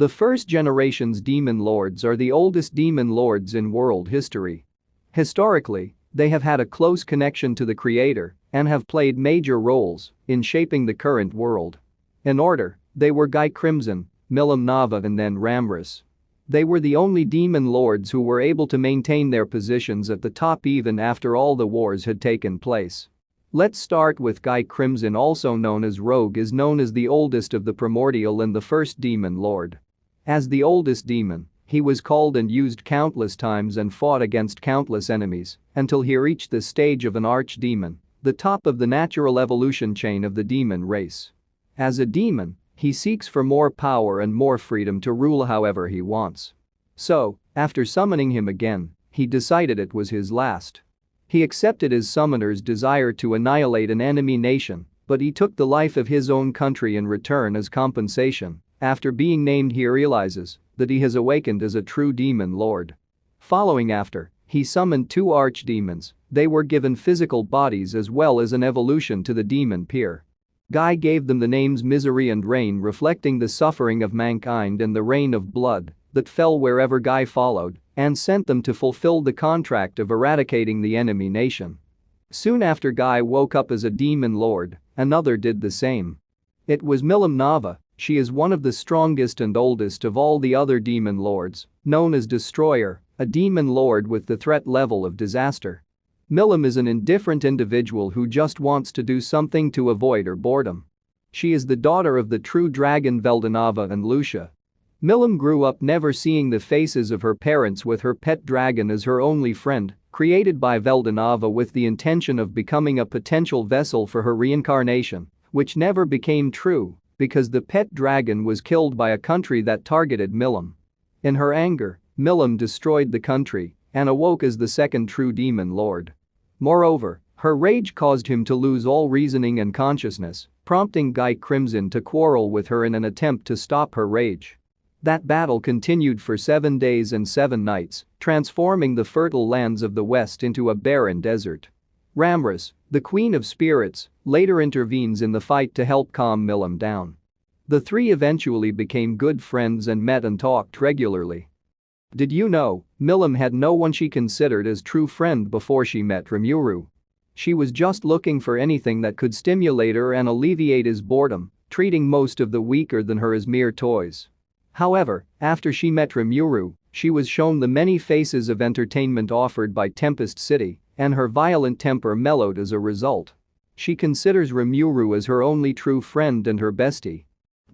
The first generation's demon lords are the oldest demon lords in world history. Historically, they have had a close connection to the creator and have played major roles in shaping the current world. In order, they were Guy Crimson, Milim Nava and then Ramiris. They were the only demon lords who were able to maintain their positions at the top even after all the wars had taken place. Let's start with Guy Crimson, also known as Rogue, is known as the oldest of the primordial and the first demon lord. As the oldest demon, he was called and used countless times and fought against countless enemies until he reached the stage of an archdemon, the top of the natural evolution chain of the demon race. As a demon, he seeks for more power and more freedom to rule however he wants. So, after summoning him again, he decided it was his last. He accepted his summoner's desire to annihilate an enemy nation, but he took the life of his own country in return as compensation. After being named, he realizes that he has awakened as a true demon lord. Following after, he summoned two archdemons. They were given physical bodies as well as an evolution to the demon peer. Guy gave them the names Misery and Rain, reflecting the suffering of mankind and the rain of blood that fell wherever Guy followed, and sent them to fulfill the contract of eradicating the enemy nation. Soon after Guy woke up as a demon lord, another did the same. It was Milim Nava. She is one of the strongest and oldest of all the other demon lords, known as Destroyer, a demon lord with the threat level of disaster. Milim is an indifferent individual who just wants to do something to avoid her boredom. She is the daughter of the true dragon Veldanava and Lucia. Milim grew up never seeing the faces of her parents, with her pet dragon as her only friend, created by Veldanava with the intention of becoming a potential vessel for her reincarnation, which never became true because the pet dragon was killed by a country that targeted Milim. In her anger, Milim destroyed the country and awoke as the second true demon lord. Moreover, her rage caused him to lose all reasoning and consciousness, prompting Guy Crimson to quarrel with her in an attempt to stop her rage. That battle continued for 7 days and 7 nights, transforming the fertile lands of the West into a barren desert. Ramiris, the Queen of Spirits, later intervenes in the fight to help calm Milim down. The three eventually became good friends and met and talked regularly. Did you know, Milim had no one she considered as true friend before she met Rimuru. She was just looking for anything that could stimulate her and alleviate his boredom, treating most of the weaker than her as mere toys. However, after she met Rimuru, she was shown the many faces of entertainment offered by Tempest City, and her violent temper mellowed as a result. She considers Rimuru as her only true friend and her bestie.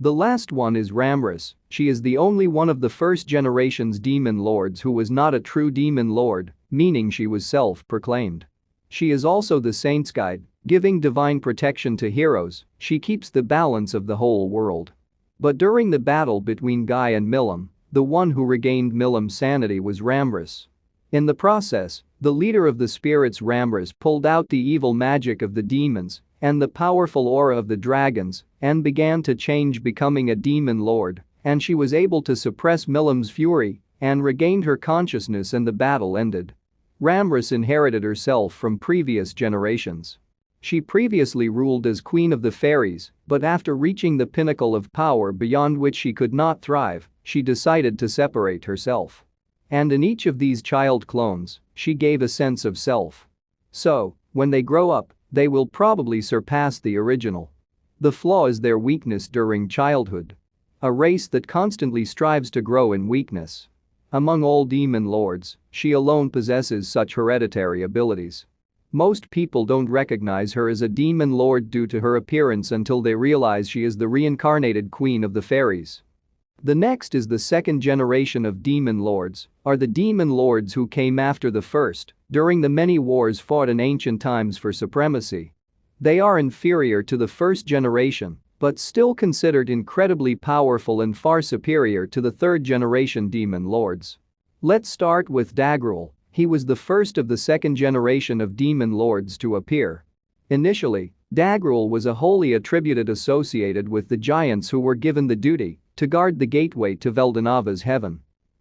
The last one is Ramiris. She is the only one of the first generation's demon lords who was not a true demon lord, meaning she was self-proclaimed. She is also the saint's guide, giving divine protection to heroes. She keeps the balance of the whole world. But during the battle between Guy and Milim, the one who regained Milim's sanity was Ramiris. In the process, the leader of the spirits Ramiris pulled out the evil magic of the demons and the powerful aura of the dragons and began to change, becoming a demon lord, and she was able to suppress Milim's fury and regained her consciousness, and the battle ended. Ramiris inherited herself from previous generations. She previously ruled as Queen of the Fairies, but after reaching the pinnacle of power beyond which she could not thrive, she decided to separate herself. And in each of these child clones, she gave a sense of self. So, when they grow up, they will probably surpass the original. The flaw is their weakness during childhood. A race that constantly strives to grow in weakness. Among all demon lords, she alone possesses such hereditary abilities. Most people don't recognize her as a demon lord due to her appearance until they realize she is the reincarnated queen of the fairies. The next is the second generation of demon lords, are the demon lords who came after the first, during the many wars fought in ancient times for supremacy. They are inferior to the first generation, but still considered incredibly powerful and far superior to the third generation demon lords. Let's start with Dagrule. He was the first of the second generation of demon lords to appear. Initially, Dagrule was a wholly attributed associated with the giants who were given the duty to guard the gateway to Veldanava's heaven.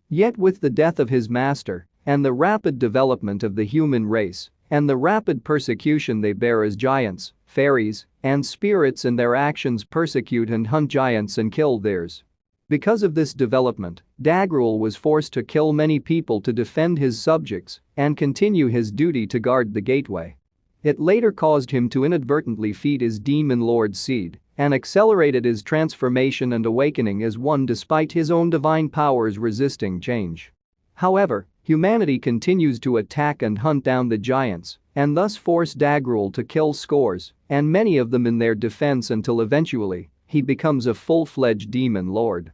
Yet with the death of his master, and the rapid development of the human race, and the rapid persecution they bear as giants, fairies, and spirits, and their actions persecute and hunt giants and kill theirs. Because of this development, Dagrule was forced to kill many people to defend his subjects and continue his duty to guard the gateway. It later caused him to inadvertently feed his demon lord seed and accelerated his transformation and awakening as one despite his own divine powers resisting change. However, humanity continues to attack and hunt down the giants and thus force Dagrule to kill scores and many of them in their defense until eventually he becomes a full-fledged demon lord.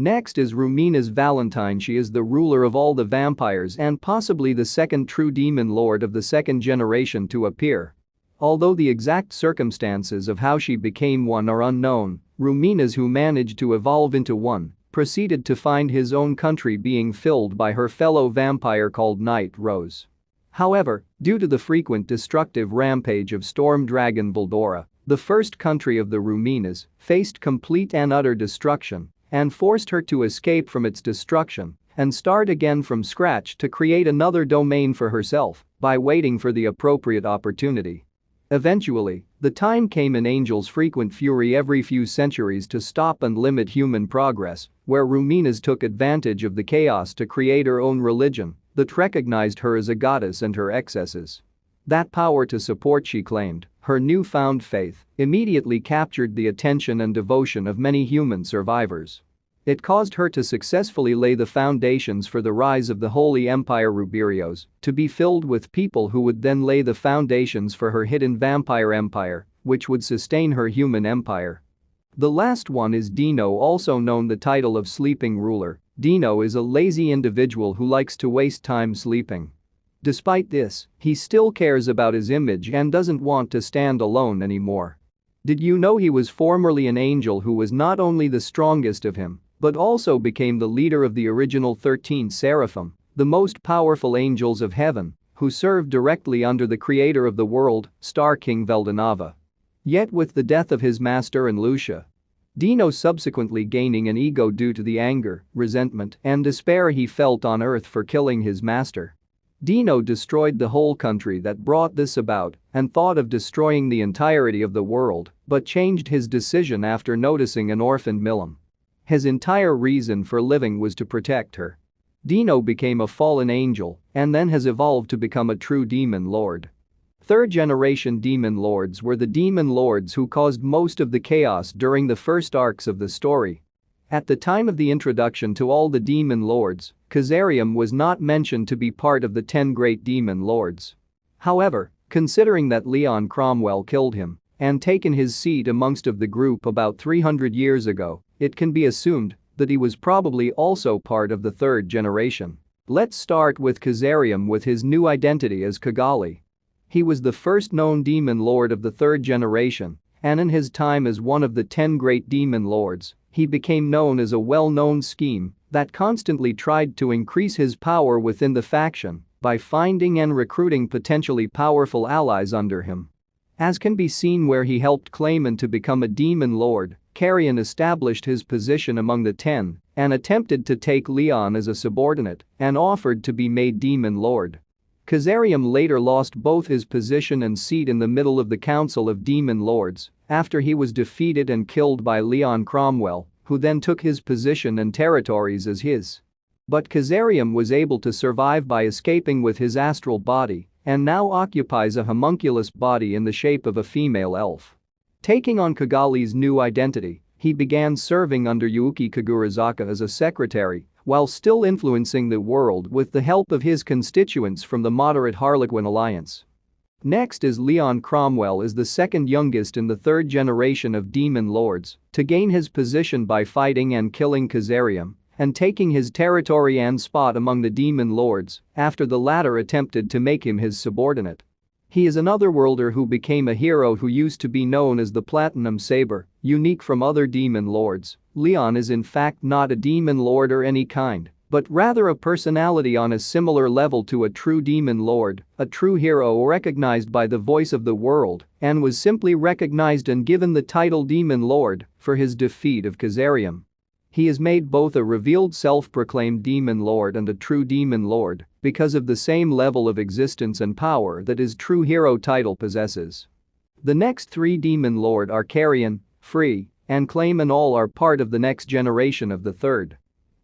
Next is Luminous Valentine. She is the ruler of all the vampires and possibly the second true demon lord of the second generation to appear. Although the exact circumstances of how she became one are unknown, Luminous, who managed to evolve into one, proceeded to find his own country being filled by her fellow vampire called Night Rose. However, due to the frequent destructive rampage of Storm Dragon Valdora, the first country of the Luminous faced complete and utter destruction and forced her to escape from its destruction and start again from scratch to create another domain for herself by waiting for the appropriate opportunity. Eventually, the time came in Angel's frequent fury every few centuries to stop and limit human progress, where Luminous took advantage of the chaos to create her own religion that recognized her as a goddess and her excesses. That power to support, she claimed, her newfound faith immediately captured the attention and devotion of many human survivors. It caused her to successfully lay the foundations for the rise of the Holy Empire Ruberios, to be filled with people who would then lay the foundations for her hidden vampire empire, which would sustain her human empire. The last one is Dino, also known the title of Sleeping Ruler. Dino is a lazy individual who likes to waste time sleeping. Despite this, he still cares about his image and doesn't want to stand alone anymore. Did you know he was formerly an angel who was not only the strongest of him, but also became the leader of the original 13 seraphim, the most powerful angels of heaven, who served directly under the creator of the world, Star King Nava. Yet with the death of his master and Lucia, Dino subsequently gaining an ego due to the anger, resentment, and despair he felt on Earth for killing his master. Dino destroyed the whole country that brought this about and thought of destroying the entirety of the world, but changed his decision after noticing an orphaned Milim. His entire reason for living was to protect her. Dino became a fallen angel and then has evolved to become a true demon lord. Third-generation demon lords were the demon lords who caused most of the chaos during the first arcs of the story. At the time of the introduction to all the demon lords, Kazarium was not mentioned to be part of the 10 great demon lords. However, considering that Leon Cromwell killed him and taken his seat amongst of the group about 300 years ago, it can be assumed that he was probably also part of the third generation. Let's start with Kazarium with his new identity as Kigali. He was the first known demon lord of the third generation, and in his time as one of the 10 great demon lords, he became known as a well-known scheme that constantly tried to increase his power within the faction by finding and recruiting potentially powerful allies under him. As can be seen where he helped Clayman to become a demon lord, Carrion established his position among the 10 and attempted to take Leon as a subordinate and offered to be made demon lord. Kazarium later lost both his position and seat in the middle of the Council of Demon Lords after he was defeated and killed by Leon Cromwell, who then took his position and territories as his. But Kazarium was able to survive by escaping with his astral body and now occupies a homunculus body in the shape of a female elf. Taking on Kigali's new identity, he began serving under Yuki Kagurazaka as a secretary while still influencing the world with the help of his constituents from the moderate Harlequin Alliance. Next is Leon Cromwell, is the second youngest in the third generation of demon lords to gain his position by fighting and killing Kazarium and taking his territory and spot among the demon lords after the latter attempted to make him his subordinate. He is an otherworlder who became a hero who used to be known as the Platinum Saber, unique from other demon lords. Leon is in fact not a demon lord or any kind, but rather a personality on a similar level to a true demon lord, a true hero recognized by the voice of the world, and was simply recognized and given the title Demon Lord for his defeat of Kazarium. He is made both a revealed self-proclaimed demon lord and a true demon lord because of the same level of existence and power that his true hero title possesses. The next 3 demon lord are Carrion, Free, and Clayman all are part of the next generation of the third.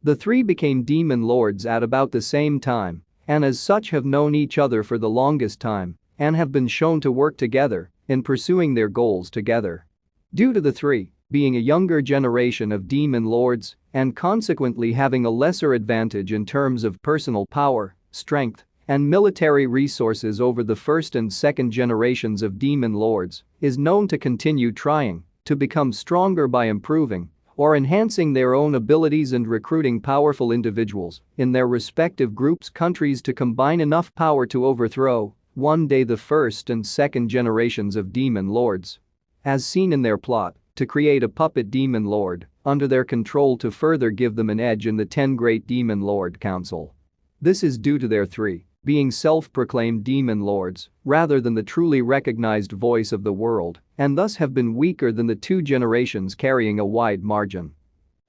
The three became demon lords at about the same time, and as such have known each other for the longest time, and have been shown to work together in pursuing their goals together. Due to the three being a younger generation of demon lords and consequently having a lesser advantage in terms of personal power, strength, and military resources over the first and second generations of demon lords, is known to continue trying to become stronger by improving or enhancing their own abilities and recruiting powerful individuals in their respective groups' countries to combine enough power to overthrow one day the first and second generations of demon lords. As seen in their plot, to create a puppet demon lord under their control to further give them an edge in the 10 Great Demon Lord Council. This is due to their three being self-proclaimed demon lords rather than the truly recognized voice of the world, and thus have been weaker than the two generations carrying a wide margin.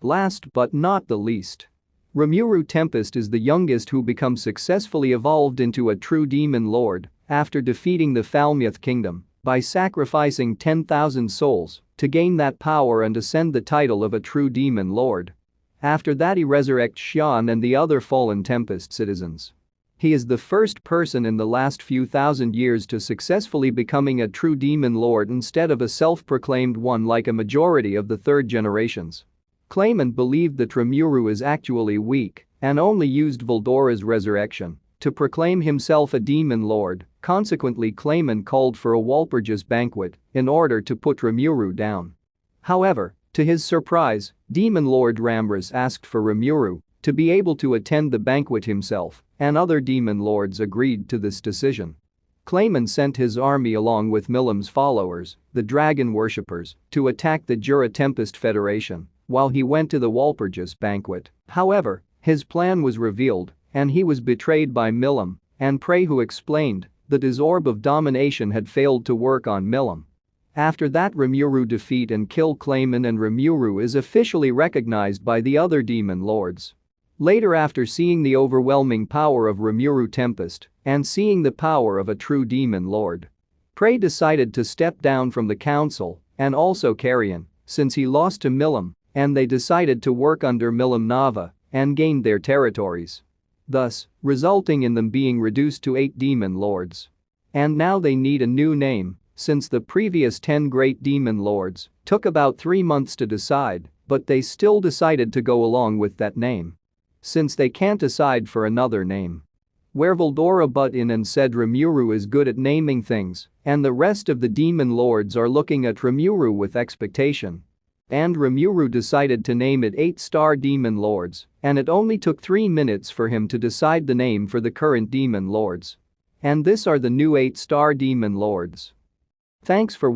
Last but not the least, Rimuru Tempest is the youngest who becomes successfully evolved into a true demon lord after defeating the Falmuth Kingdom by sacrificing 10,000 souls to gain that power and ascend the title of a true demon lord. After that he resurrects Xian and the other fallen Tempest citizens. He is the first person in the last few thousand years to successfully becoming a true demon lord instead of a self-proclaimed one like a majority of the third generations. Clayman believed that Rimuru is actually weak and only used Voldora's resurrection to proclaim himself a demon lord. Consequently, Clayman called for a Walpurgis banquet in order to put Rimuru down. However, to his surprise, Demon Lord Ramiris asked for Rimuru to be able to attend the banquet himself, and other demon lords agreed to this decision. Clayman sent his army along with Milim's followers, the dragon worshippers, to attack the Jura Tempest Federation while he went to the Walpurgis banquet. However, his plan was revealed and he was betrayed by Milim and Prey, who explained that his orb of domination had failed to work on Milim. After that, Rimuru defeat and kill Clayman, and Rimuru is officially recognized by the other demon lords. Later, after seeing the overwhelming power of Rimuru Tempest and seeing the power of a true demon lord, Prey decided to step down from the council and also Carrion, since he lost to Milim, and they decided to work under Milim Nava and gained their territories, thus resulting in them being reduced to 8 demon lords. And now they need a new name, since the previous 10 great demon lords took about 3 months to decide, but they still decided to go along with that name, since they can't decide for another name. Where Voldora butt in and said Rimuru is good at naming things, and the rest of the demon lords are looking at Rimuru with expectation. And Rimuru decided to name it 8-star demon lords, and it only took 3 minutes for him to decide the name for the current demon lords. And this are the new 8-star demon lords. Thanks for